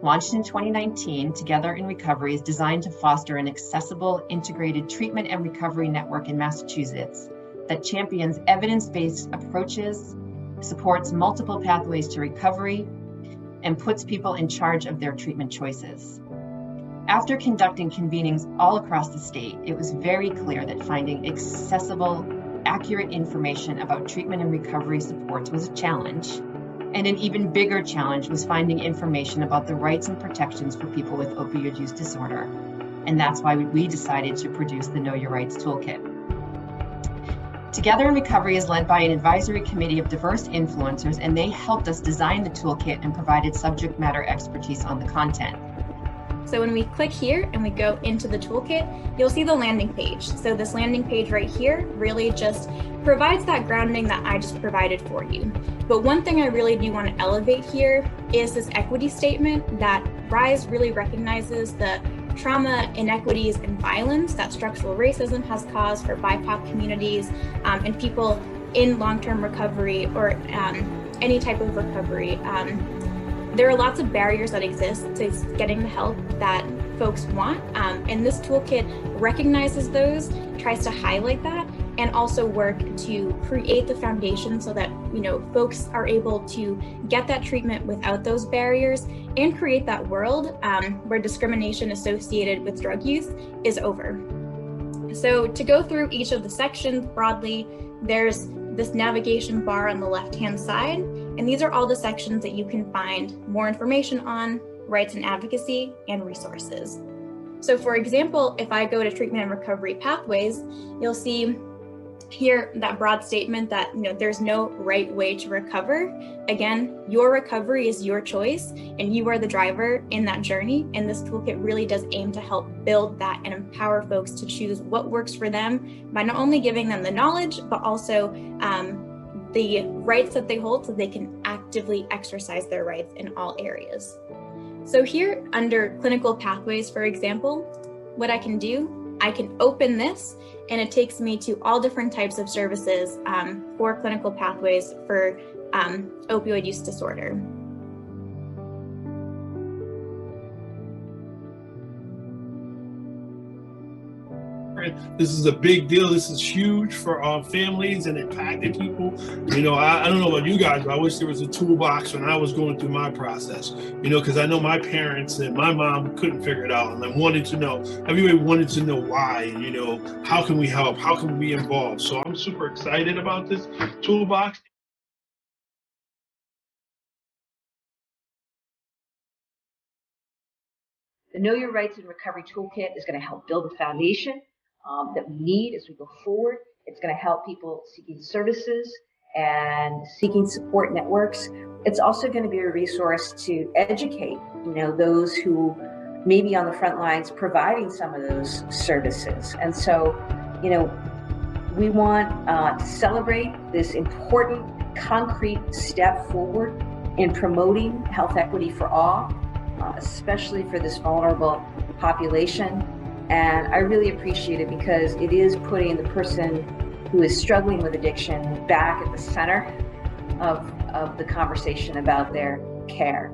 Launched in 2019, Together in Recovery is designed to foster an accessible, integrated treatment and recovery network in Massachusetts that champions evidence-based approaches, supports multiple pathways to recovery, and puts people in charge of their treatment choices. After conducting convenings all across the state, it was very clear that finding accessible, accurate information about treatment and recovery supports was a challenge. And an even bigger challenge was finding information about the rights and protections for people with opioid use disorder. And that's why we decided to produce the Know Your Rights Toolkit. Together in Recovery is led by an advisory committee of diverse influencers, and they helped us design the toolkit and provided subject matter expertise on the content. So when we click here and we go into the toolkit, you'll see the landing page. So this landing page right here really just provides that grounding that I just provided for you. But one thing I really do want to elevate here is this equity statement that RISE really recognizes the trauma, inequities, and violence that structural racism has caused for BIPOC communities and people in long-term recovery or any type of recovery. There are lots of barriers that exist to getting the help that folks want, and this toolkit recognizes those, tries to highlight that, and also work to create the foundation so that folks are able to get that treatment without those barriers and create that world where discrimination associated with drug use is over. So to go through each of the sections broadly, there's this navigation bar on the left-hand side, and these are all the sections that you can find more information on, rights and advocacy, and resources. So for example, if I go to treatment and recovery pathways, you'll see here that broad statement that there's no right way to recover. Again, your recovery is your choice and you are the driver in that journey. And this toolkit really does aim to help build that and empower folks to choose what works for them by not only giving them the knowledge, but also the rights that they hold so they can actively exercise their rights in all areas. So here under clinical pathways, for example, what I can do, I can open this and it takes me to all different types of services for clinical pathways for opioid use disorder. This is a big deal. This is huge for families and impacted people. I don't know about you guys, but I wish there was a toolbox when I was going through my process, because I know my parents and my mom couldn't figure it out. And I wanted to know, everybody wanted to know why, how can we help? How can we be involved? So I'm super excited about this toolbox. The Know Your Rights in Recovery Toolkit is going to help build a foundation that we need as we go forward. It's going to help people seeking services and seeking support networks. It's also going to be a resource to educate, those who may be on the front lines providing some of those services. And so, we want to celebrate this important, concrete step forward in promoting health equity for all, especially for this vulnerable population. And I really appreciate it because it is putting the person who is struggling with addiction back at the center of the conversation about their care.